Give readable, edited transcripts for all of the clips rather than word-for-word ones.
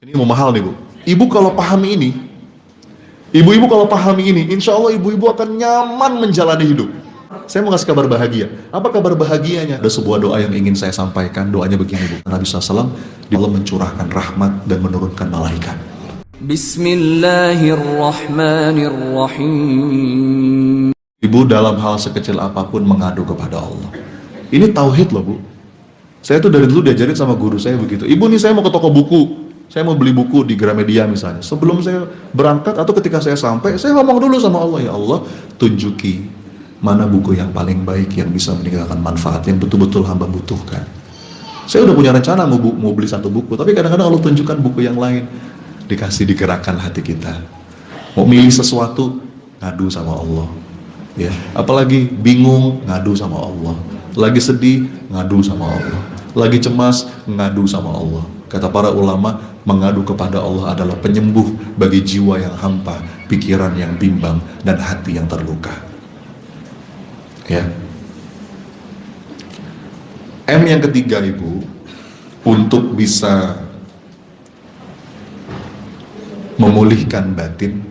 Ini mau mahal nih Bu. Ibu kalau pahami ini, ibu-ibu kalau pahami ini, insya Allah ibu-ibu akan nyaman menjalani hidup. Saya mau ngasih kabar bahagia. Apa kabar bahagianya? Ada sebuah doa yang ingin saya sampaikan. Doanya begini Bu. Nabi SAW, Allah mencurahkan rahmat dan menurunkan malaikat. Bismillahirrahmanirrahim. Ibu dalam hal sekecil apapun mengadu kepada Allah. Ini tauhid loh Bu. Saya tuh dari dulu diajarin sama guru saya begitu. Ibu nih saya mau ke toko buku. Saya mau beli buku di Gramedia misalnya. Sebelum saya berangkat atau ketika saya sampai, saya ngomong dulu sama Allah, ya Allah, tunjuki mana buku yang paling baik yang bisa meninggalkan manfaat yang betul-betul hamba butuhkan. Saya udah punya rencana mau beli satu buku, tapi kadang-kadang Allah tunjukkan buku yang lain. Dikasih digerakkan hati kita. Mau milih sesuatu, ngadu sama Allah. Ya, apalagi bingung, ngadu sama Allah. Lagi sedih, ngadu sama Allah. Lagi cemas, ngadu sama Allah. Kata para ulama, mengadu kepada Allah adalah penyembuh bagi jiwa yang hampa, pikiran yang bimbang, dan hati yang terluka. Ya. M yang ketiga Ibu, untuk bisa memulihkan batin,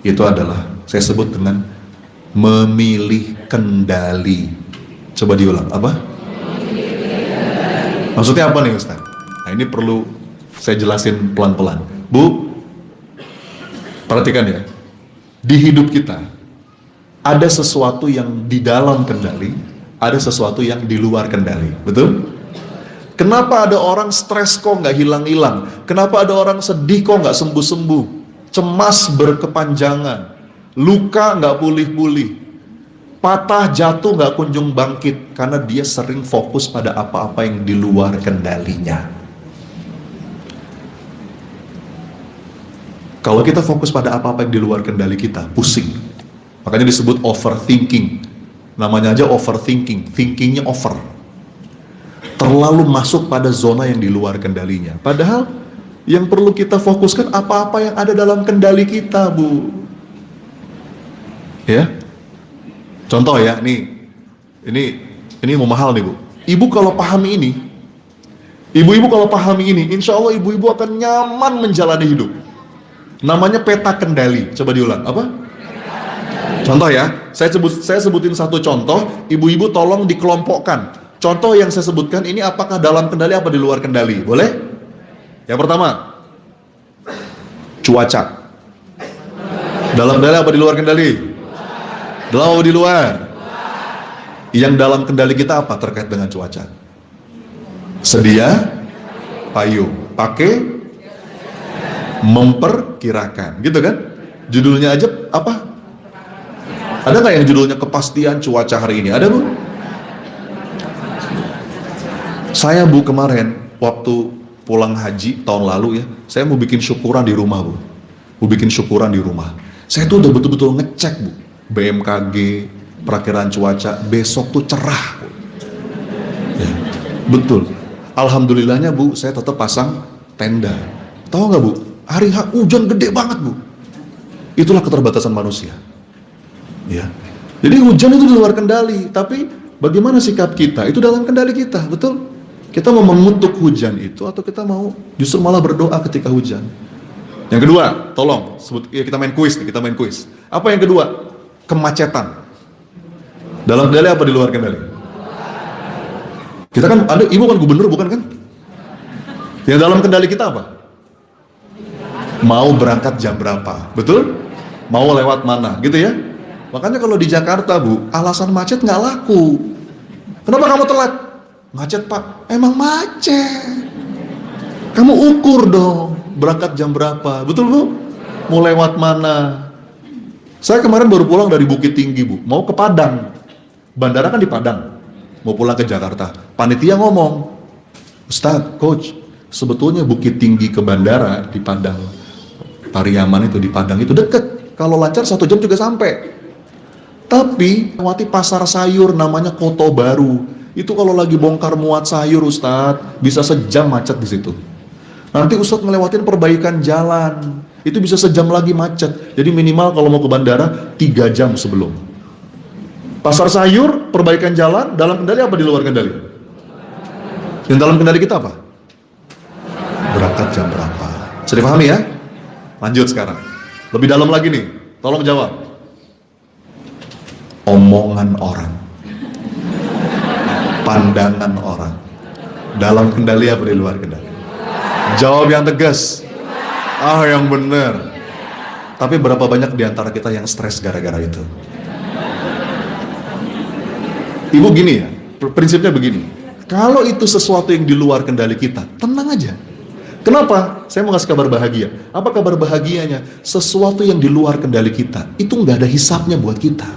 itu adalah saya sebut dengan memilih kendali. Coba diulang, apa? Maksudnya apa nih Ustaz? Nah ini perlu saya jelasin pelan-pelan. Bu, perhatikan ya. Di hidup kita, ada sesuatu yang di dalam kendali, ada sesuatu yang di luar kendali. Betul? Kenapa ada orang stres kok nggak hilang-hilang? Kenapa ada orang sedih kok nggak sembuh-sembuh? Cemas berkepanjangan, luka nggak pulih-pulih, patah jatuh nggak kunjung bangkit, karena dia sering fokus pada apa-apa yang di luar kendalinya. Kalau kita fokus pada apa-apa yang di luar kendali kita, pusing. Makanya disebut overthinking. Namanya aja overthinking, thinkingnya over. Terlalu masuk pada zona yang di luar kendalinya. Padahal yang perlu kita fokuskan apa-apa yang ada dalam kendali kita, Bu. Ya. Contoh ya, ini mau mahal nih Bu. Ibu kalau pahami ini, ibu-ibu kalau pahami ini, insya Allah ibu-ibu akan nyaman menjalani hidup. Namanya peta kendali. Coba diulang, apa? Contoh ya, saya sebutin satu contoh, ibu-ibu tolong dikelompokkan. Contoh yang saya sebutkan ini apakah dalam kendali apa di luar kendali? Boleh? Yang pertama, cuaca. Dalam kendali apa di luar kendali? Dalam apa di luar? Yang dalam kendali kita apa terkait dengan cuaca? Sedia payung, pakai, memperkirakan, gitu kan? Judulnya aja apa? Ada nggak yang judulnya kepastian cuaca hari ini? Ada Bu? Saya Bu kemarin waktu pulang haji tahun lalu ya, saya mau bikin syukuran di rumah Bu. Mau bikin syukuran di rumah. Saya tuh udah betul-betul ngecek Bu, BMKG, perakiraan cuaca, besok tuh cerah Bu. Ya, betul. Alhamdulillahnya Bu, saya tetap pasang tenda. Tahu nggak Bu? Hari hujan gede banget Bu. Itulah keterbatasan manusia. Ya. Jadi hujan itu di luar kendali, tapi bagaimana sikap kita? Itu dalam kendali kita, betul? Kita mau mengutuk hujan itu atau kita mau justru malah berdoa ketika hujan? Yang kedua, tolong sebut ya, kita main kuis nih, kita main kuis. Apa yang kedua? Kemacetan. Dalam kendali apa di luar kendali? Kita kan ada, ibu kan gubernur bukan kan? Yang dalam kendali kita apa? Mau berangkat jam berapa, betul? Mau lewat mana, gitu ya? Makanya kalau di Jakarta Bu, alasan macet nggak laku. Kenapa kamu telat? Macet Pak. Emang macet. Kamu ukur dong, berangkat jam berapa, betul Bu? Mau lewat mana? Saya kemarin baru pulang dari Bukit Tinggi Bu, mau ke Padang. Bandara kan di Padang. Mau pulang ke Jakarta. Panitia ngomong, Ustadz, Coach, sebetulnya Bukit Tinggi ke bandara di Padang, Pariaman itu di Padang itu deket. Kalau lancar 1 jam juga sampai. Tapi lewati pasar sayur namanya Koto Baru. Itu kalau lagi bongkar muat sayur Ustadz, bisa sejam macet di situ. Nanti Ustadz ngelewatin perbaikan jalan, itu bisa sejam lagi macet. Jadi minimal kalau mau ke bandara 3 jam sebelum. Pasar sayur, perbaikan jalan, dalam kendali apa di luar kendali? Yang dalam kendali kita apa? Berangkat jam berapa? Bisa dipahami ya? Lanjut sekarang. Lebih dalam lagi nih, tolong jawab. Omongan orang, pandangan orang, dalam kendali apa di luar kendali? Jawab yang tegas. Yang benar. Tapi berapa banyak di antara kita yang stres gara-gara itu? Ibu gini ya, prinsipnya begini. Kalau itu sesuatu yang di luar kendali kita, tenang aja. Kenapa? Saya mau ngasih kabar bahagia. Apa kabar bahagianya? Sesuatu yang di luar kendali kita, itu nggak ada hisapnya buat kita.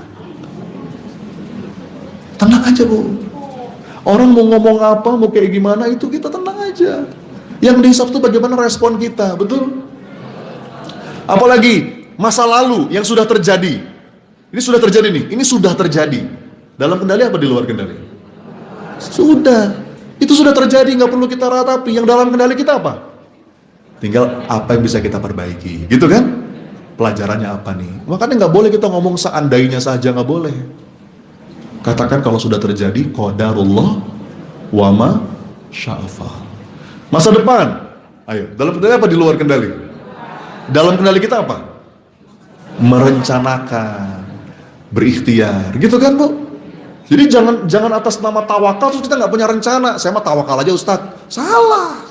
Tenang aja Bu. Orang mau ngomong apa, mau kayak gimana, itu kita tenang aja. Yang dihisap itu bagaimana respon kita, betul? Apalagi masa lalu yang sudah terjadi. Ini sudah terjadi nih, ini sudah terjadi. Dalam kendali apa di luar kendali? Sudah. Itu sudah terjadi, nggak perlu kita ratapi. Yang dalam kendali kita apa? Tinggal apa yang bisa kita perbaiki, gitu kan? Pelajarannya apa nih? Makanya nggak boleh kita ngomong seandainya saja, nggak boleh. Katakan kalau sudah terjadi, qadarullah wa ma sya'fa. Masa depan, ayo, dalam kendali apa di luar kendali? Dalam kendali kita apa? Merencanakan, berikhtiar, gitu kan Bu? Jadi jangan atas nama tawakal terus kita nggak punya rencana. Saya mah tawakal aja Ustadz. Salah.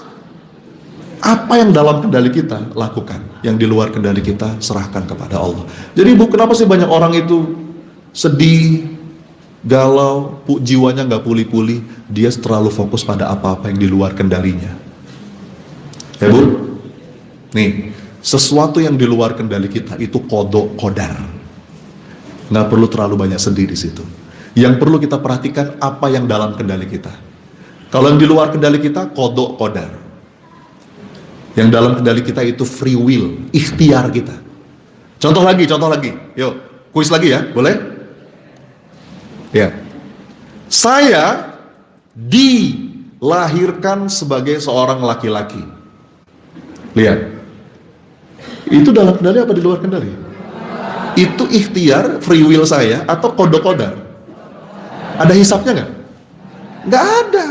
Apa yang dalam kendali kita lakukan, yang di luar kendali kita serahkan kepada Allah. Jadi Bu, kenapa sih banyak orang itu sedih, galau, jiwanya nggak pulih-pulih? Dia terlalu fokus pada apa-apa yang di luar kendalinya. Ya Bu, nih sesuatu yang di luar kendali kita itu kodok kodar. Nggak perlu terlalu banyak sedih di situ. Yang perlu kita perhatikan apa yang dalam kendali kita. Kalau yang di luar kendali kita, kodok kodar. Yang dalam kendali kita itu free will, ikhtiar kita. Contoh lagi. Yuk, kuis lagi ya, boleh? Ya. Saya dilahirkan sebagai seorang laki-laki. Lihat. Itu dalam kendali apa di luar kendali? Itu ikhtiar, free will saya atau kodok kodar? Ada hisapnya nggak? Nggak ada.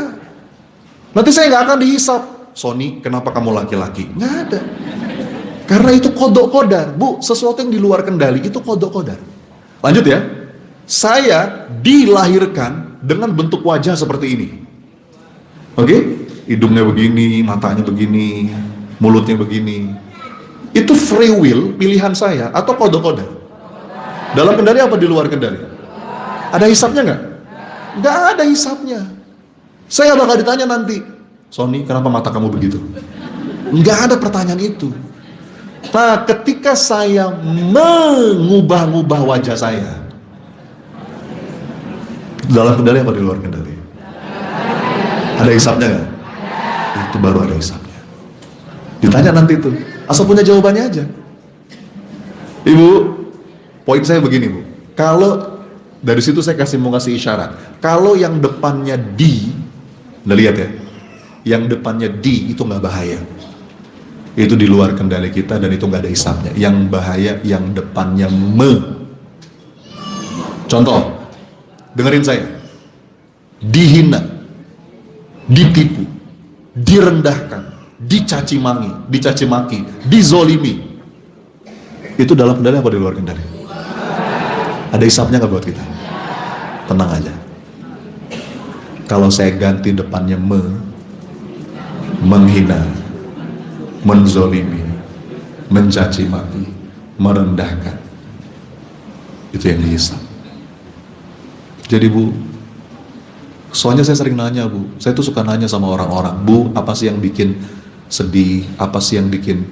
Nanti saya nggak akan dihisap. Sony, kenapa kamu laki-laki? Nggak ada. Karena itu kodok kodar. Bu, sesuatu yang di luar kendali itu kodok kodar. Lanjut ya. Saya dilahirkan dengan bentuk wajah seperti ini. Oke? Hidungnya begini, matanya begini, mulutnya begini. Itu free will, pilihan saya atau kodok kodar? Dalam kendali apa di luar kendali? Ada hisapnya nggak? Nggak ada hisapnya. Saya bakal ditanya nanti, Sony, kenapa mata kamu begitu? Nggak ada pertanyaan itu. Nah, ketika saya mengubah-ubah wajah saya, dalam kendali apa di luar kendali? Ada hisapnya nggak? Itu baru ada hisapnya. Ditanya nanti itu, asal punya jawabannya aja. Ibu, poin saya begini Bu, kalau dari situ saya mau kasih isyarat. Kalau yang depannya di, udah lihat ya, yang depannya di itu nggak bahaya. Itu di luar kendali kita dan itu nggak ada hisapnya. Yang bahaya yang depannya me. Contoh, dengerin saya. Dihina, ditipu, direndahkan, dicaci maki, dizolimi. Itu dalam kendali apa di luar kendali? Ada hisapnya nggak buat kita? Tenang aja. Kalau saya ganti depannya menghina, menzolimi, mencaci maki, merendahkan, itu yang dihisap. Jadi Bu, soalnya saya sering nanya Bu, saya tuh suka nanya sama orang-orang, Bu, apa sih yang bikin sedih, apa sih yang bikin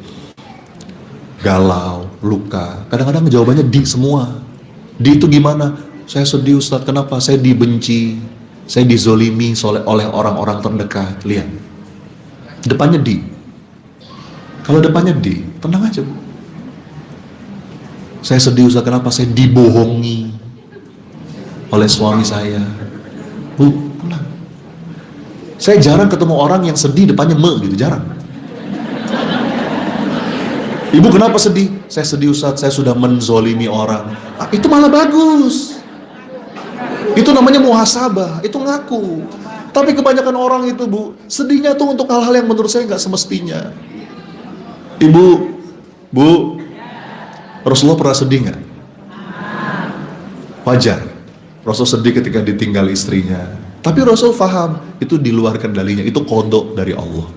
galau, luka? Kadang-kadang jawabannya di semua. Di itu gimana? Saya sedih Ustadz, kenapa? Saya dibenci, saya dizolimi oleh orang-orang terdekat. Lihat, depannya di. Kalau depannya di, tenang aja Bu. Saya sedih Ustadz, kenapa? Saya dibohongi oleh suami saya. Bu, tenang. Saya jarang ketemu orang yang sedih depannya gitu, jarang. Ibu kenapa sedih? Saya sedih Ustadz, saya sudah menzolimi orang. Itu malah bagus. Itu namanya muhasabah, itu ngaku. Tapi kebanyakan orang itu Bu, sedihnya tuh untuk hal-hal yang menurut saya nggak semestinya. Ibu, Bu, Rasulullah pernah sedih nggak? Wajar. Rasul sedih ketika ditinggal istrinya. Tapi Rasul paham, itu di luar kendalinya, itu kodok dari Allah.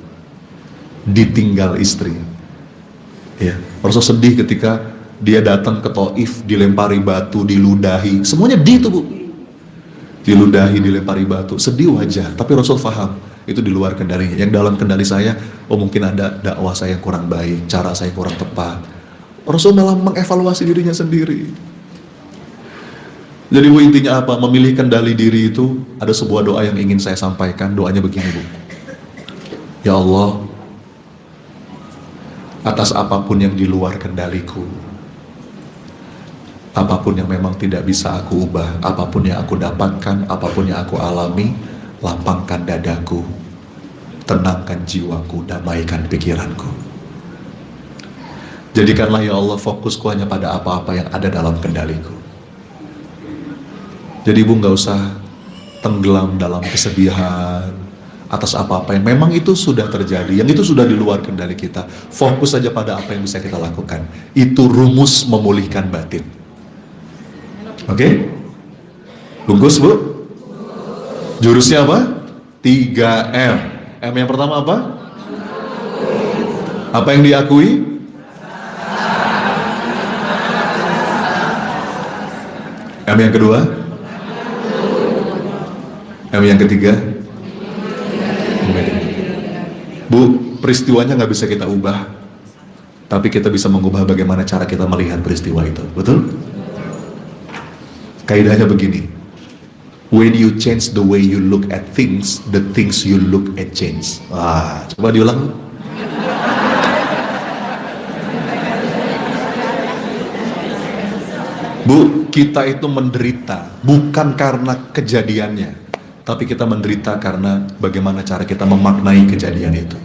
Ditinggal istri. Ya, Rasul sedih ketika dia datang ke Taif, dilempari batu, diludahi. Semuanya itu, Bu. Diludahi, dilempari batu. Sedih wajar, tapi Rasul paham, itu di luar kendalinya. Yang dalam kendali saya, oh mungkin ada dakwah saya yang kurang baik, cara saya kurang tepat. Rasul malah mengevaluasi dirinya sendiri. Jadi Bu, intinya apa? Memilih kendali diri itu, ada sebuah doa yang ingin saya sampaikan. Doanya begini, Bu. Ya Allah, atas apapun yang di luar kendaliku, apapun yang memang tidak bisa aku ubah, apapun yang aku dapatkan, apapun yang aku alami, lapangkan dadaku, tenangkan jiwaku, damaikan pikiranku. Jadikanlah ya Allah fokusku hanya pada apa-apa yang ada dalam kendaliku. Jadi Ibu nggak usah tenggelam dalam kesedihan atas apa-apa yang memang itu sudah terjadi, yang itu sudah di luar kendali kita. Fokus saja pada apa yang bisa kita lakukan. Itu rumus memulihkan batin. Oke? Bungkus, Bu? Jurusnya apa? 3M. M yang pertama apa? Apa yang diakui? M yang kedua? M yang ketiga? Bu, peristiwanya nggak bisa kita ubah, tapi kita bisa mengubah bagaimana cara kita melihat peristiwa itu. Betul? Kaidahnya begini, when you change the way you look at things, the things you look at change. Wah, coba diulang. Bu, kita itu menderita bukan karena kejadiannya, tapi kita menderita karena bagaimana cara kita memaknai kejadian itu.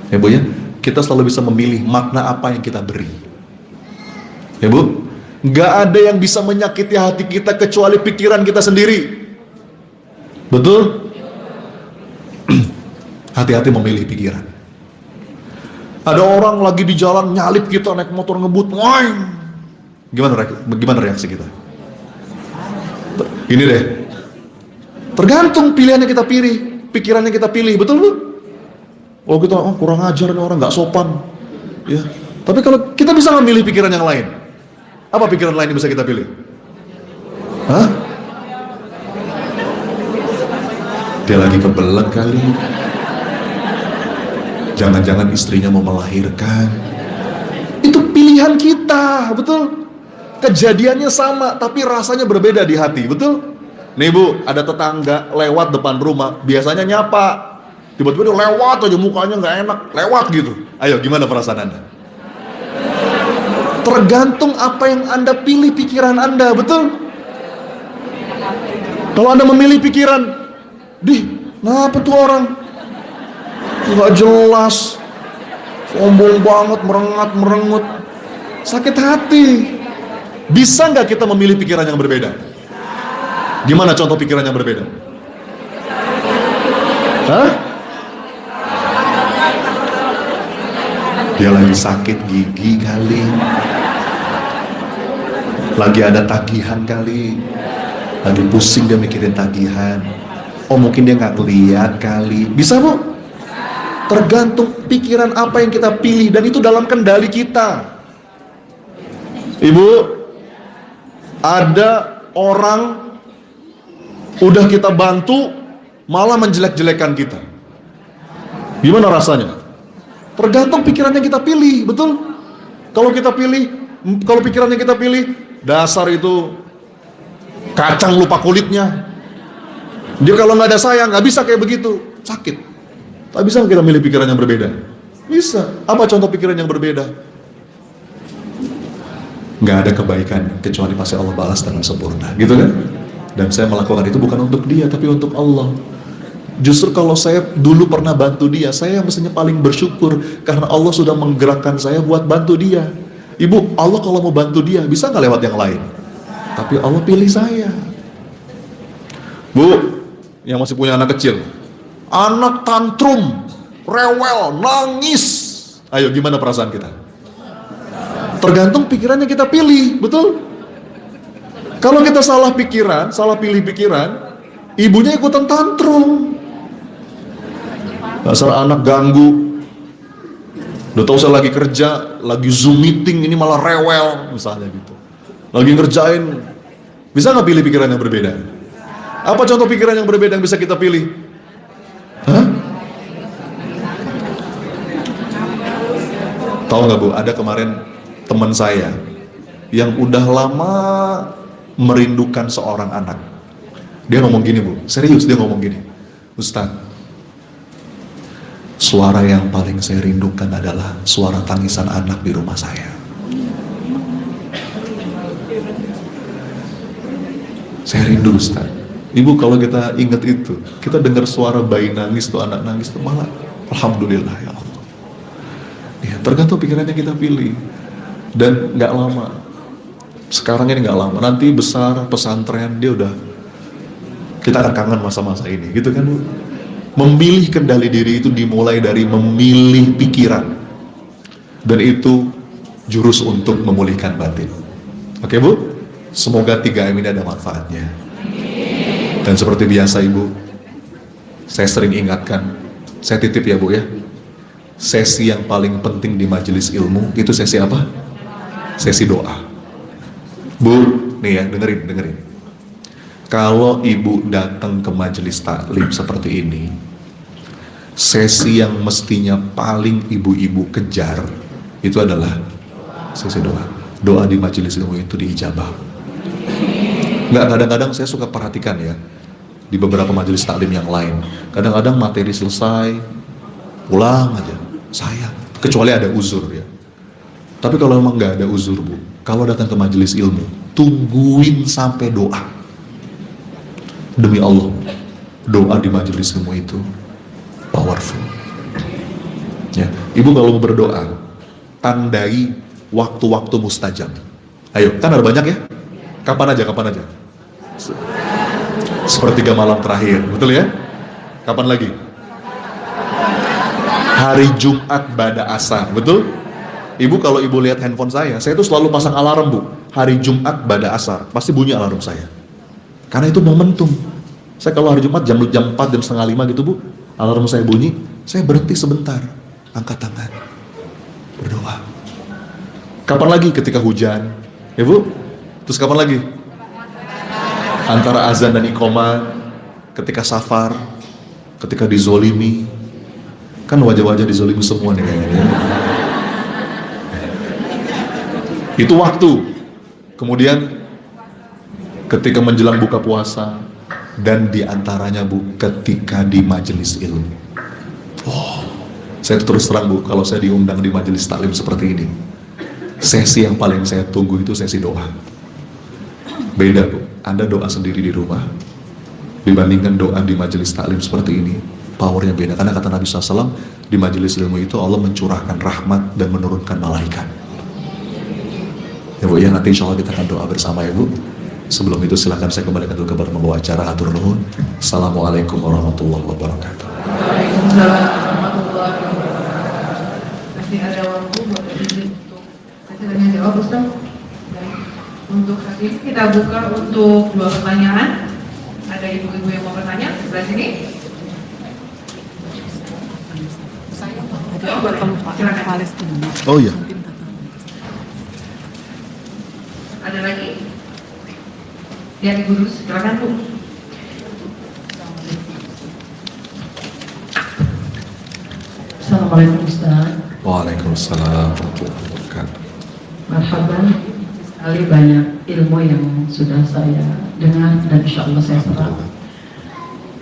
Ya Bu ya, kita selalu bisa memilih makna apa yang kita beri. Ya Bu, nggak ada yang bisa menyakiti hati kita kecuali pikiran kita sendiri. Betul? Hati-hati memilih pikiran. Ada orang lagi di jalan nyalip kita naik motor ngebut, wah. Gimana reaksi kita? Ini deh. Tergantung pilihannya kita pilih, pikirannya kita pilih, betul Bu? Oh kita kurang ajar nih orang, nggak sopan. Ya. Tapi kalau kita bisa memilih pikiran yang lain, apa pikiran lain yang bisa kita pilih? Hah? Dia lagi kebelet kali. Jangan-jangan istrinya mau melahirkan. Itu pilihan kita, betul? Kejadiannya sama, tapi rasanya berbeda di hati, betul? Nih Bu, ada tetangga lewat depan rumah, biasanya nyapa, tiba-tiba dia lewat aja mukanya nggak enak, lewat gitu. Ayo, gimana perasaan Anda? Tergantung apa yang Anda pilih pikiran Anda, betul? Kalau Anda memilih pikiran, ngapa tuh orang? Nggak jelas, sombong banget, merengut, sakit hati. Bisa nggak kita memilih pikiran yang berbeda? Gimana contoh pikiran yang berbeda? Hah? Dia lagi sakit gigi kali, lagi ada tagihan kali, lagi pusing dia mikirin tagihan. Oh mungkin dia nggak lihat kali. Bisa Bu? Tergantung pikiran apa yang kita pilih, dan itu dalam kendali kita. Ibu, ada orang udah kita bantu malah menjelek-jelekan kita. Gimana rasanya? Tergantung pikiran yang kita pilih, betul? Kalau pikiran yang kita pilih, dasar itu kacang lupa kulitnya. Dia kalau nggak ada sayang nggak bisa kayak begitu, sakit. Tak bisa kita milih pikiran yang berbeda? Bisa. Apa contoh pikiran yang berbeda? Nggak ada kebaikan kecuali pasti Allah balas dengan sempurna, gitu kan? Dan saya melakukan itu bukan untuk dia, tapi untuk Allah. Justru kalau saya dulu pernah bantu dia, saya mestinya paling bersyukur karena Allah sudah menggerakkan saya buat bantu dia. Ibu, Allah kalau mau bantu dia bisa nggak lewat yang lain? Tapi Allah pilih saya. Bu, yang masih punya anak kecil, anak tantrum, rewel, nangis, Ayo, gimana perasaan kita? Tergantung pikiran yang kita pilih, betul? Kalau kita salah pikiran, salah pilih pikiran, ibunya ikutan tantrum. Dasar anak ganggu. Udah tahu saya lagi kerja, lagi Zoom meeting, ini malah rewel, misalnya gitu. Lagi ngerjain, bisa nggak pilih pikiran yang berbeda? Apa contoh pikiran yang berbeda yang bisa kita pilih? Hah? Tahu nggak Bu, ada kemarin teman saya yang udah lama merindukan seorang anak. Dia ngomong gini Bu, serius dia ngomong gini, Ustaz, suara yang paling saya rindukan adalah suara tangisan anak di rumah saya. Saya rindu Ustaz. Ibu, kalau kita ingat itu, kita dengar suara bayi nangis tuh, anak nangis tuh, malah alhamdulillah ya Allah. Ya, tergantung pikiran yang kita pilih. Dan nggak lama, sekarang ini nggak lama, nanti besar pesantren dia udah, kita akan kangen masa-masa ini, gitu kan Bu? Memilih kendali diri itu dimulai dari memilih pikiran, dan itu jurus untuk memulihkan batin. Oke Bu? Semoga 3M ini ada manfaatnya. Dan seperti biasa Ibu, saya sering ingatkan, saya titip ya Bu ya, sesi yang paling penting di majelis ilmu itu sesi apa? Sesi doa. Bu, nih ya, dengerin. Kalau Ibu datang ke majelis taklim seperti ini, sesi yang mestinya paling ibu-ibu kejar itu adalah sesi doa. Doa di majelis ilmu itu diijabah. Nggak, kadang-kadang saya suka perhatikan ya, di beberapa majelis taklim yang lain, kadang-kadang materi selesai, pulang aja, sayang, kecuali ada uzur ya. Tapi kalau memang nggak ada uzur Bu, kalau datang ke majelis ilmu, tungguin sampai doa. Demi Allah, doa di majelis ilmu itu powerful. Ya, Ibu kalau mau berdoa, tandai waktu-waktu mustajab. Ayo, kan ada banyak ya? Kapan aja? Sepertiga malam terakhir, betul ya? Kapan lagi? Hari Jumat ba'da asar, betul? Ibu kalau Ibu lihat handphone saya tuh selalu pasang alarm Bu. Hari Jumat ba'da asar, pasti bunyi alarm saya. Karena itu momentum. Saya kalau hari Jumat jam 4, jam setengah 5 gitu Bu, alarm saya bunyi, saya berhenti sebentar, angkat tangan, berdoa. Kapan lagi? Ketika hujan, ya Bu? Terus kapan lagi? Antara azan dan iqomah, ketika safar, ketika dizolimi. Kan wajah-wajah dizolimi semua nih kayaknya. Itu waktu. Kemudian ketika menjelang buka puasa, dan diantaranya Bu, ketika di majelis ilmu. Oh, saya terus terang Bu, kalau saya diundang di majelis taklim seperti ini, sesi yang paling saya tunggu itu sesi doa. Beda Bu, Anda doa sendiri di rumah dibandingkan doa di majelis taklim seperti ini, powernya beda. Karena kata Nabi SAW, di majelis ilmu itu Allah mencurahkan rahmat dan menurunkan malaikat. Ya Bu, ya nanti insya Allah kita akan doa bersama ya Bu. Sebelum itu silakan saya kembalikan dulu kepada pembawa acara. Hatur nuhun. Assalamualaikum warahmatullahi wabarakatuh. Waalaikumsalam warahmatullahi wabarakatuh. Masih ada waktu buat untuk tanya jawab Ustaz. Untuk saat ini kita buka untuk 2 pertanyaan. Ada ibu-ibu yang mau bertanya sebelah sini. Buat Pak Palestina. Oh iya. Ada lagi? Lihat Ibu Rus, silakan Bu. Assalamualaikum Ustaz. Waalaikumsalam warahmatullahi wabarakatuh. Marhaban. Sekali banyak ilmu yang sudah saya dengar dan insya Allah saya serap.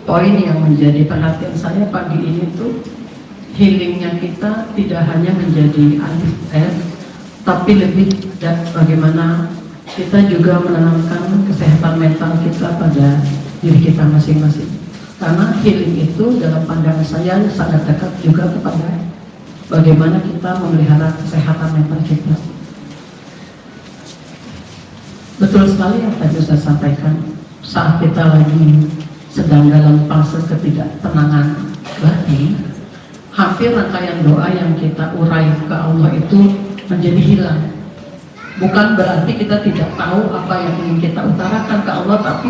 Poin yang menjadi perhatian saya pagi ini tuh, healingnya kita tidak hanya menjadi anti-stres, tapi lebih dan bagaimana kita juga menanamkan kesehatan mental kita pada diri kita masing-masing. Karena healing itu dalam pandangan saya sangat dekat juga kepada bagaimana kita memelihara kesehatan mental kita. Betul sekali yang tadi saya sampaikan, saat kita lagi sedang dalam fase ketidaktenangan batin, hampir rangkaian doa yang kita urai ke Allah itu menjadi hilang. Bukan berarti kita tidak tahu apa yang ingin kita utarakan ke Allah, tapi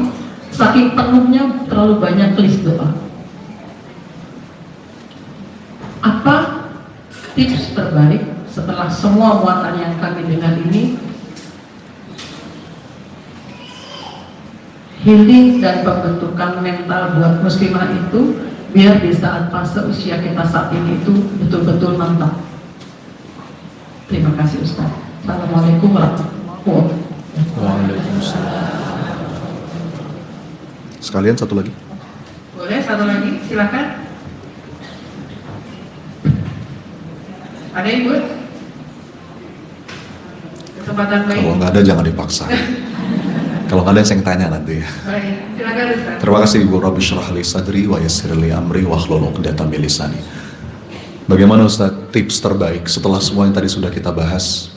saking penuhnya terlalu banyak list doa. Apa tips terbaik setelah semua muatan yang kami dengar ini? Healing dan pembentukan mental buat muslimah itu biar di saat fase usia kita saat ini itu betul-betul mantap. Terima kasih Ustaz. Assalamualaikum warahmatullahi wabarakatuh. Waalaikumsalam. Sekalian satu lagi. Boleh satu lagi, silakan. Ada Ibu? Kesempatan baik. Kalau nggak ada jangan dipaksa. Kalau nggak ada saya yang tanya nanti. Baik, silakan Ustaz. Terima kasih Ibu. Rabbi syrah li sadri wa yassir li amri wahlul 'uqdatam min lisani. Bagaimana Ustaz tips terbaik setelah semua yang tadi sudah kita bahas?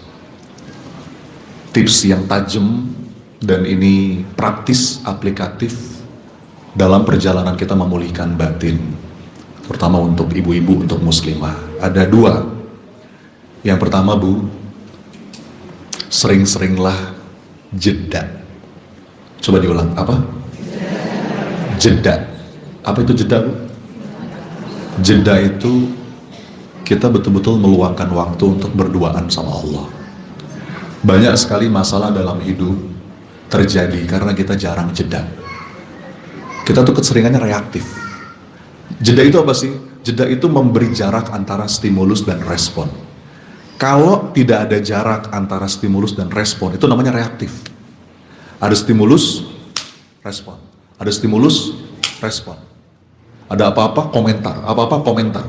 Tips yang tajam dan ini praktis, aplikatif dalam perjalanan kita memulihkan batin, terutama untuk ibu-ibu, untuk muslimah. Ada dua. Yang pertama Bu, sering-seringlah jeda. Coba diulang, apa? Jeda. Apa itu jeda Bu? Jeda itu kita betul-betul meluangkan waktu untuk berduaan sama Allah. Banyak sekali masalah dalam hidup terjadi karena kita jarang jeda. Kita tuh keseringannya reaktif. Jeda itu apa sih? Jeda itu memberi jarak antara stimulus dan respon. Kalau tidak ada jarak antara stimulus dan respon, itu namanya reaktif. Ada stimulus, respon. Ada stimulus, respon. Ada apa-apa, komentar. Apa-apa, komentar.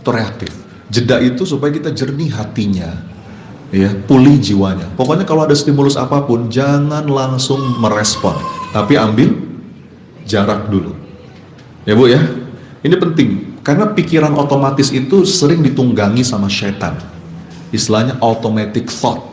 Itu reaktif. Jeda itu supaya kita jernih hatinya, ya, pulih jiwanya. Pokoknya kalau ada stimulus apapun, jangan langsung merespon, tapi ambil jarak dulu. Ya Bu ya, ini penting karena pikiran otomatis itu sering ditunggangi sama syaitan. Istilahnya automatic thought.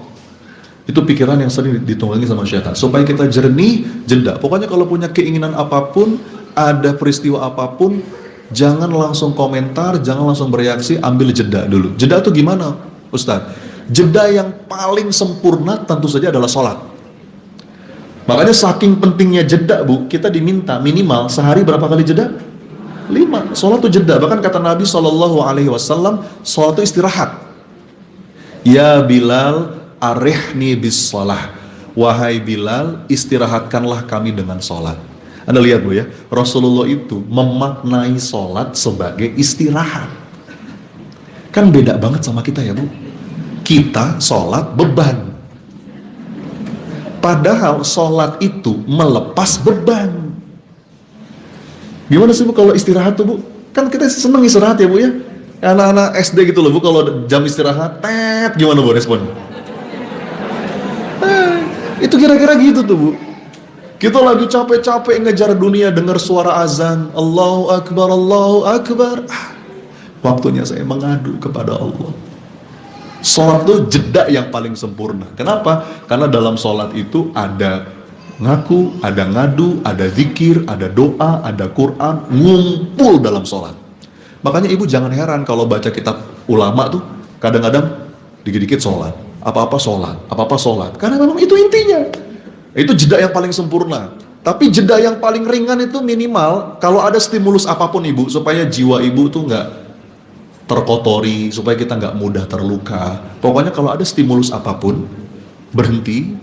Itu pikiran yang sering ditunggangi sama syaitan. Supaya kita jernih, jeda. Pokoknya kalau punya keinginan apapun, ada peristiwa apapun, jangan langsung komentar, jangan langsung bereaksi, ambil jeda dulu. Jeda itu gimana Ustadz? Jeda yang paling sempurna tentu saja adalah sholat. Makanya saking pentingnya jeda Bu, kita diminta minimal sehari berapa kali jeda? 5. Sholat itu jeda. Bahkan kata Nabi SAW, sholat itu istirahat. Ya Bilal, arihni bis sholah. Wahai Bilal, istirahatkanlah kami dengan sholat. Anda lihat Bu ya, Rasulullah itu memaknai sholat sebagai istirahat. Kan beda banget sama kita ya Bu. Kita sholat beban. Padahal sholat itu melepas beban. Gimana sih Bu kalau istirahat tuh Bu? Kan kita seneng istirahat ya Bu ya. Anak-anak SD gitu loh Bu, kalau jam istirahat, gimana Bu respon? Itu kira-kira gitu tuh Bu. Kita lagi capek-capek ngejar dunia, dengar suara azan, Allahu Akbar, Allahu Akbar. Waktunya saya mengadu kepada Allah. Sholat itu jeda yang paling sempurna. Kenapa? Karena dalam sholat itu ada ngaku, ada ngadu, ada zikir, ada doa, ada Quran, ngumpul dalam sholat. Makanya ibu jangan heran kalau baca kitab ulama tuh kadang-kadang dikit-dikit sholat, apa-apa sholat, apa-apa sholat. Karena memang itu intinya. Itu jeda yang paling sempurna. Tapi jeda yang paling ringan itu minimal kalau ada stimulus apapun ibu, supaya jiwa ibu tuh nggak terkotori, supaya kita nggak mudah terluka. Pokoknya kalau ada stimulus apapun, berhenti,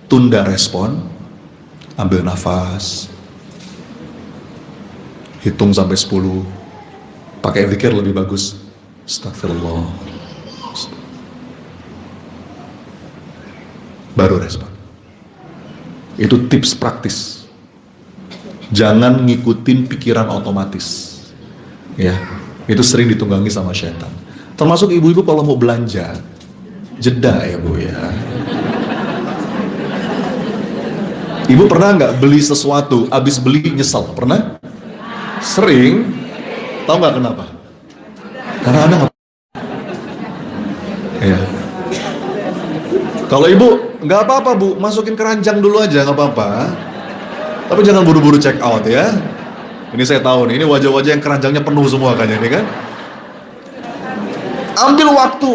tunda respon, ambil nafas, hitung sampai 10, pakai zikir lebih bagus, astagfirullah, baru respon. Itu tips praktis. Jangan ngikutin pikiran otomatis, ya. Itu sering ditunggangi sama syaitan. Termasuk ibu-ibu kalau mau belanja, jeda ya Bu ya. Ibu pernah nggak beli sesuatu, abis beli nyesel? Pernah? Sering. Tahu nggak kenapa? Karena Anda nggak. Ya. Kalau ibu nggak apa-apa Bu, masukin keranjang dulu aja nggak apa-apa. Tapi jangan buru-buru check out ya. Ini saya tahu nih, ini wajah-wajah yang keranjangnya penuh semua kayaknya ini kan. Ambil waktu,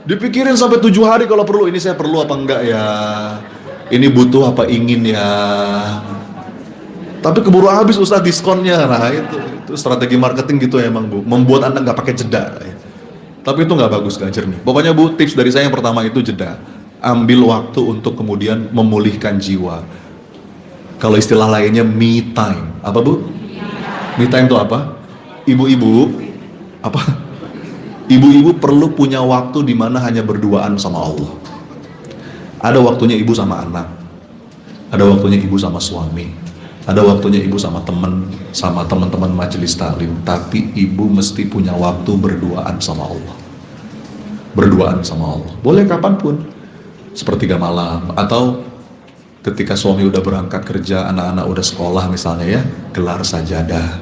dipikirin sampai 7 hari kalau perlu. Ini saya perlu apa enggak ya? Ini butuh apa ingin ya? Tapi keburu habis Ustaz diskonnya. Nah itu strategi marketing gitu emang Bu, membuat Anda nggak pakai jeda. Tapi itu nggak bagus, nggak jernih. Pokoknya Bu, tips dari saya yang pertama itu jeda. Ambil waktu untuk kemudian memulihkan jiwa. Kalau istilah lainnya me time. Apa Bu? Me time itu apa? Ibu-ibu apa? Ibu-ibu perlu punya waktu di mana hanya berduaan sama Allah. Ada waktunya ibu sama anak. Ada waktunya ibu sama suami. Ada waktunya ibu sama teman-teman majelis taklim. Tapi ibu mesti punya waktu berduaan sama Allah. Berduaan sama Allah. Boleh kapanpun. Sepertiga malam atau ketika suami udah berangkat kerja, anak-anak udah sekolah misalnya ya, gelar sajadah,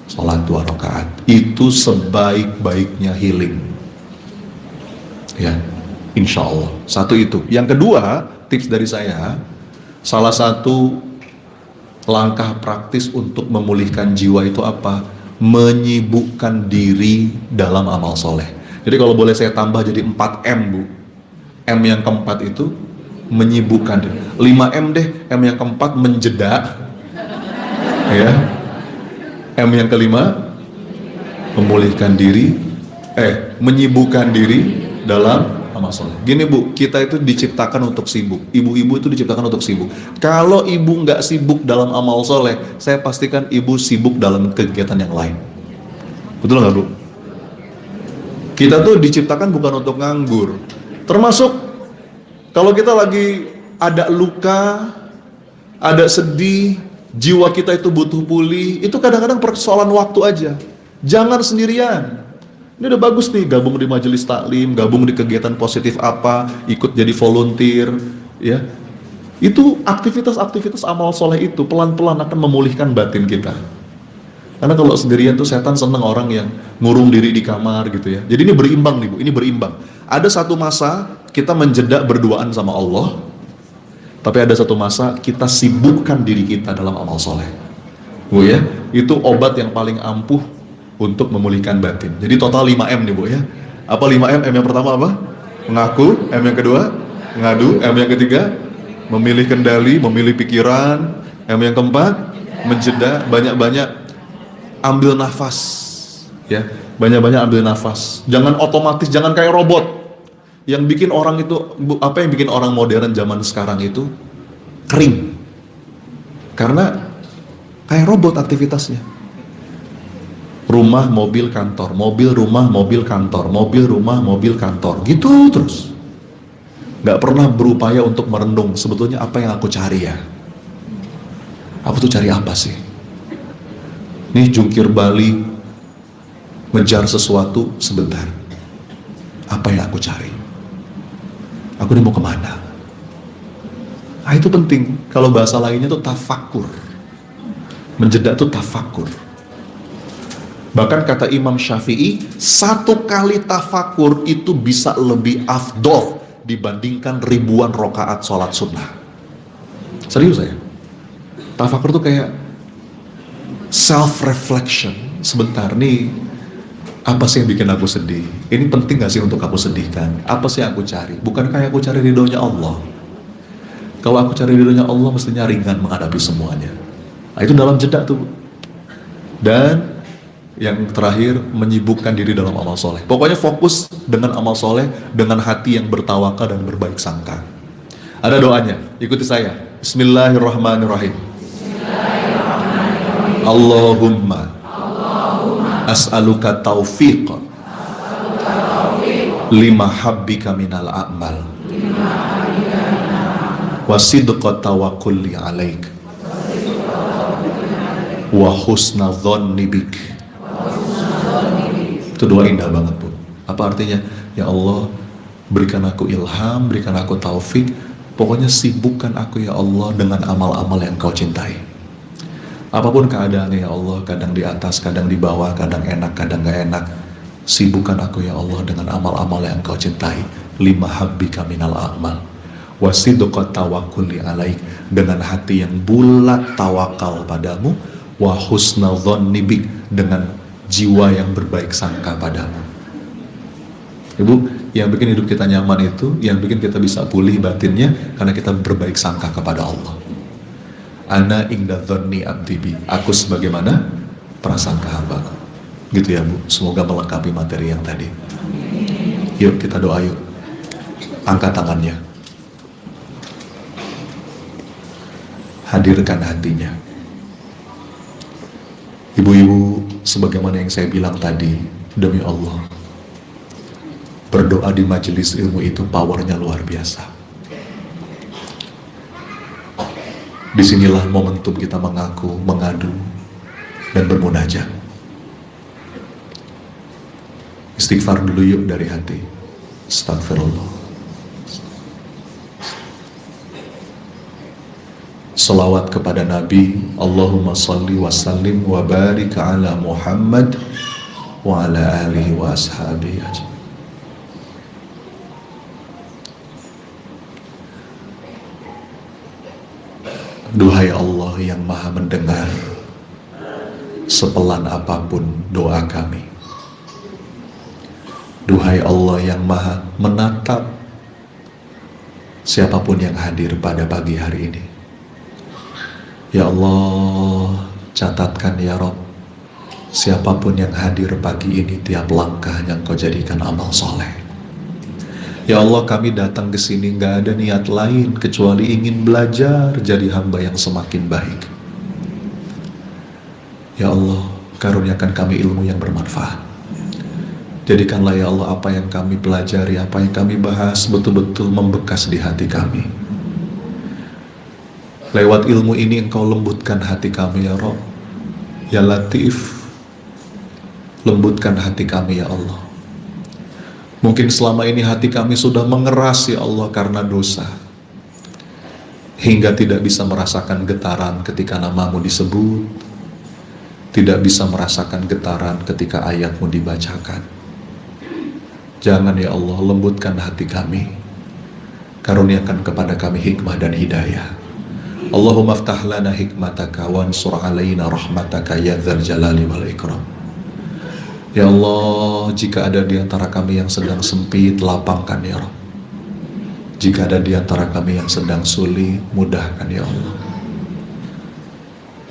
sholat 2 rakaat. Itu sebaik-baiknya healing. Ya, insya Allah. Satu itu. Yang kedua, tips dari saya, salah satu langkah praktis untuk memulihkan jiwa itu apa? Menyibukkan diri dalam amal soleh. Jadi kalau boleh saya tambah jadi 4M Bu. M yang keempat itu menyibukkan diri. 5M deh, M yang keempat menjeda. Ya. M yang kelima memulihkan diri, menyibukkan diri dalam amal soleh. Gini Bu, kita itu diciptakan untuk sibuk. Ibu-ibu itu diciptakan untuk sibuk. Kalau ibu nggak sibuk dalam amal soleh, saya pastikan ibu sibuk dalam kegiatan yang lain. Betul nggak Bu? Kita tuh diciptakan bukan untuk nganggur. Termasuk kalau kita lagi ada luka, ada sedih, jiwa kita itu butuh pulih, itu kadang-kadang persoalan waktu aja. Jangan sendirian. Ini udah bagus nih, gabung di majelis taklim, gabung di kegiatan positif apa, ikut jadi volunteer, ya. Itu aktivitas-aktivitas amal soleh itu pelan-pelan akan memulihkan batin kita. Karena kalau sendirian tuh setan seneng orang yang ngurung diri di kamar gitu ya. Jadi ini berimbang nih Bu, ini berimbang. Ada satu masa kita menjeda berduaan sama Allah, tapi ada satu masa kita sibukkan diri kita dalam amal soleh. Bu ya, itu obat yang paling ampuh untuk memulihkan batin. Jadi total 5M nih Bu ya. Apa 5M? M yang pertama apa? Mengaku. M yang kedua? Mengadu. M yang ketiga? Memilih kendali, memilih pikiran. M yang keempat? Menjeda. Banyak-banyak ambil nafas. Ya, banyak-banyak ambil nafas. Jangan otomatis, jangan kayak robot. Yang bikin orang itu, apa yang bikin orang modern zaman sekarang itu kering. Karena kayak robot aktivitasnya. Rumah, mobil, kantor, mobil, rumah, mobil, kantor, mobil, rumah, mobil, kantor, gitu terus. Gak pernah berupaya untuk merenung sebetulnya apa yang aku cari ya. Aku tuh cari apa sih? Nih jungkir balik, ngejar sesuatu sebentar. Apa yang aku cari? Aku ini mau kemana? Nah itu penting. Kalau bahasa lainnya tuh tafakur. Menjeda tuh tafakur. Bahkan kata Imam Syafi'i, 1 kali tafakur itu bisa lebih afdol dibandingkan ribuan rokaat sholat sunnah. Serius saya. Tafakur tuh kayak self-reflection. Sebentar nih, apa sih yang bikin aku sedih? Ini penting gak sih untuk aku sedihkan? Apa sih yang aku cari? Bukankah aku cari ridhonya Allah? Kalau aku cari ridhonya Allah, mestinya ringan menghadapi semuanya. Nah itu dalam jeda tuh. Dan yang terakhir, menyibukkan diri dalam amal soleh. Pokoknya fokus dengan amal soleh, dengan hati yang bertawakal dan berbaik sangka. Ada doanya, ikuti saya. Bismillahirrahmanirrahim. Allahumma as'aluka taufiq lima habbika minal a'mal wa sidqa tawakkulli alaik wa husna dhanni bik. Itu doa indah banget Bu. Apa artinya? Ya Allah, berikan aku ilham, berikan aku taufik, pokoknya sibukkan aku ya Allah dengan amal-amal yang Kau cintai. Apapun keadaannya ya Allah, kadang di atas, kadang di bawah, kadang enak, kadang gak enak, sibukkan aku ya Allah dengan amal-amal yang Kau cintai. Lima habbika minal a'mal wa sidqa tawakkulli alaik, dengan hati yang bulat tawakal padamu, wa husna dhanni bik, dengan jiwa yang berbaik sangka padamu. Ibu, yang bikin hidup kita nyaman itu, yang bikin kita bisa pulih batinnya, karena kita berbaik sangka kepada Allah. Ana inda dzanni abdi bi, aku sebagaimana prasangka hambaku. Gitu ya Bu, semoga melengkapi materi yang tadi. Yuk kita doa yuk. Angkat tangannya. Hadirkan hatinya. Ibu-ibu, sebagaimana yang saya bilang tadi, demi Allah, berdoa di majelis ilmu itu powernya luar biasa. Disinilah momentum kita mengaku, mengadu, dan bermunajat. Istighfar dulu yuk dari hati. Astagfirullah. Salawat kepada Nabi. Allahumma salli wa sallim wa barik ala Muhammad wa ala alihi wa ashabihi ajma'in. Duhai Allah yang maha mendengar sepelan apapun doa kami. Duhai Allah yang maha menatap siapapun yang hadir pada pagi hari ini. Ya Allah, catatkan ya Rabb, siapapun yang hadir pagi ini tiap langkah yang Kau jadikan amal soleh. Ya Allah, kami datang ke sini nggak ada niat lain kecuali ingin belajar jadi hamba yang semakin baik. Ya Allah, karuniakan kami ilmu yang bermanfaat. Jadikanlah ya Allah apa yang kami pelajari, apa yang kami bahas betul-betul membekas di hati kami. Lewat ilmu ini Engkau lembutkan hati kami ya Rabb. Ya Latif, lembutkan hati kami ya Allah. Mungkin selama ini hati kami sudah mengeras ya Allah karena dosa, hingga tidak bisa merasakan getaran ketika namamu disebut, tidak bisa merasakan getaran ketika ayatmu dibacakan. Jangan ya Allah, lembutkan hati kami, karuniakan kepada kami hikmah dan hidayah. Allahumma aftah lana hikmataka wansur alaina rahmataka ya dzal jalali wal ikram. Ya Allah, jika ada di antara kami yang sedang sempit, lapangkan ya Rabb. Jika ada di antara kami yang sedang sulit, mudahkan ya Allah.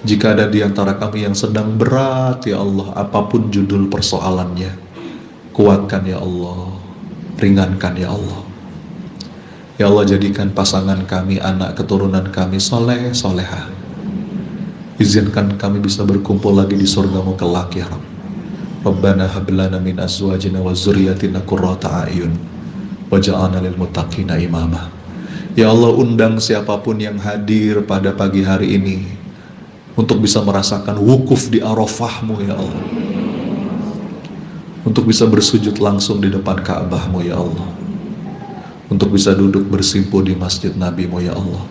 Jika ada di antara kami yang sedang berat ya Allah, apapun judul persoalannya, kuatkan ya Allah, ringankan ya Allah. Ya Allah, jadikan pasangan kami, anak keturunan kami soleh, soleha. Izinkan kami bisa berkumpul lagi di surgamu kelak ya Rabb. Rabbana hablana min azwajina wa zurriyatina qurrata a'yun waj'alna lil muttaqina imama. Ya Allah, undang siapapun yang hadir pada pagi hari ini untuk bisa merasakan wukuf di Arafahmu ya Allah, untuk bisa bersujud langsung di depan Ka'bahmu ya Allah, untuk bisa duduk bersimpuh di masjid Nabi-Mu ya Allah.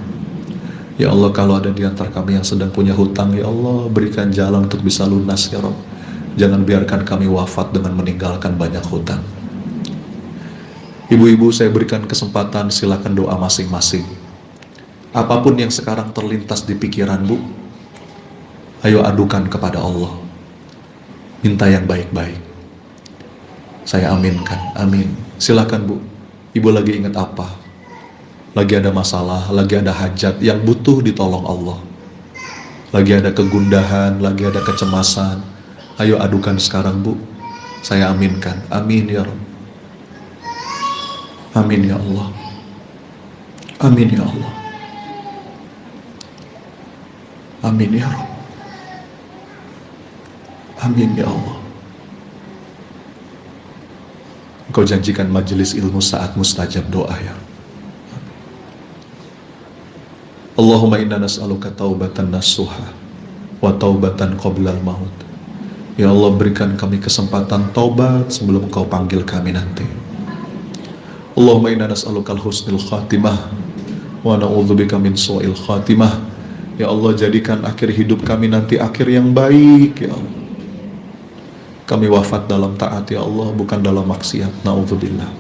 Ya Allah, kalau ada di antara kami yang sedang punya hutang ya Allah, berikan jalan untuk bisa lunas ya Rabb. Jangan biarkan kami wafat dengan meninggalkan banyak hutang. Ibu-ibu, saya berikan kesempatan, silakan doa masing-masing. Apapun yang sekarang terlintas di pikiran Bu, ayo adukan kepada Allah. Minta yang baik-baik. Saya aminkan, amin. Silakan Bu. Ibu lagi ingat apa? Lagi ada masalah, lagi ada hajat yang butuh ditolong Allah. Lagi ada kegundahan, lagi ada kecemasan. Ayo adukan sekarang Bu. Saya aminkan. Amin ya Rabb. Amin ya Allah. Amin ya Allah. Amin ya Rabb. Amin ya Allah. Engkau janjikan majelis ilmu saat mustajab doa ya. Allahumma inna nas'aluka taubatan nasuha wa taubatan qoblal maut. Ya Allah, berikan kami kesempatan taubat sebelum Engkau panggil kami nanti. Allahumma inna nas'alukal husnul khatimah wa na'udzubika min su'il khatimah. Ya Allah, jadikan akhir hidup kami nanti akhir yang baik ya Allah. Kami wafat dalam taat ya Allah, bukan dalam maksiat. Na'udzubillah.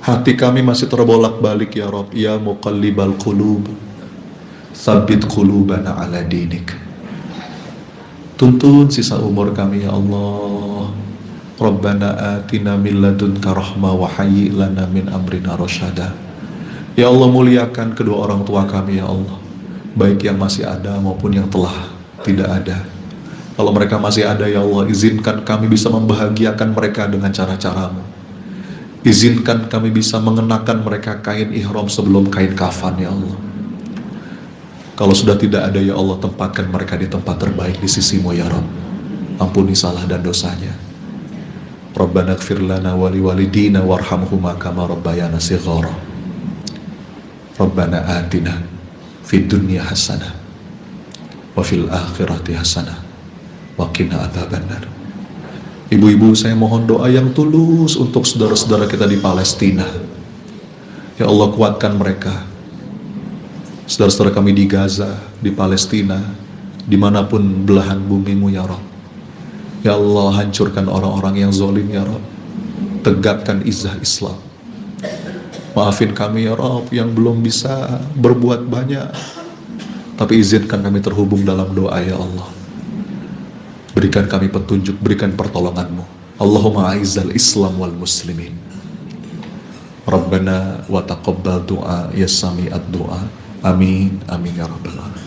Hati kami masih terbolak-balik ya Rabb. Ya muqallibal qulub, tsabbit qulubana ala dinik. Tuntun sisa umur kami ya Allah Rabbana atina min ladunka rahmah wa hayyi lana min amrina rasyada. Ya Allah, muliakan kedua orang tua kami ya Allah, baik yang masih ada maupun yang telah tidak ada. Kalau mereka masih ada ya Allah, izinkan kami bisa membahagiakan mereka dengan cara-caramu. Izinkan kami bisa mengenakan mereka kain ihram sebelum kain kafan ya Allah. Kalau sudah tidak ada ya Allah, tempatkan mereka di tempat terbaik di sisimu ya Rabb. Ampuni salah dan dosanya. Rabbana ighfir lana wa liwalidina warhamhuma kama rabbayana shighara. Rabbana atina fid dunya hasanah wa fil akhirati hasanah wa qina adzabannar. Ibu-ibu, saya mohon doa yang tulus untuk saudara-saudara kita di Palestina. Ya Allah, kuatkan mereka. Saudara-saudara kami di Gaza, di Palestina, dimanapun belahan bumimu ya Rabb. Ya Allah, hancurkan orang-orang yang zalim ya Rabb. Tegakkan izzah Islam. Maafin kami ya Rabb yang belum bisa berbuat banyak, tapi izinkan kami terhubung dalam doa ya Allah. Berikan kami petunjuk, berikan pertolonganmu. Allahumma aizzal Islam wal muslimin. Rabbana wa taqabbal du'a ya sami'ad du'a. Amin, amin ya rabbal alamin.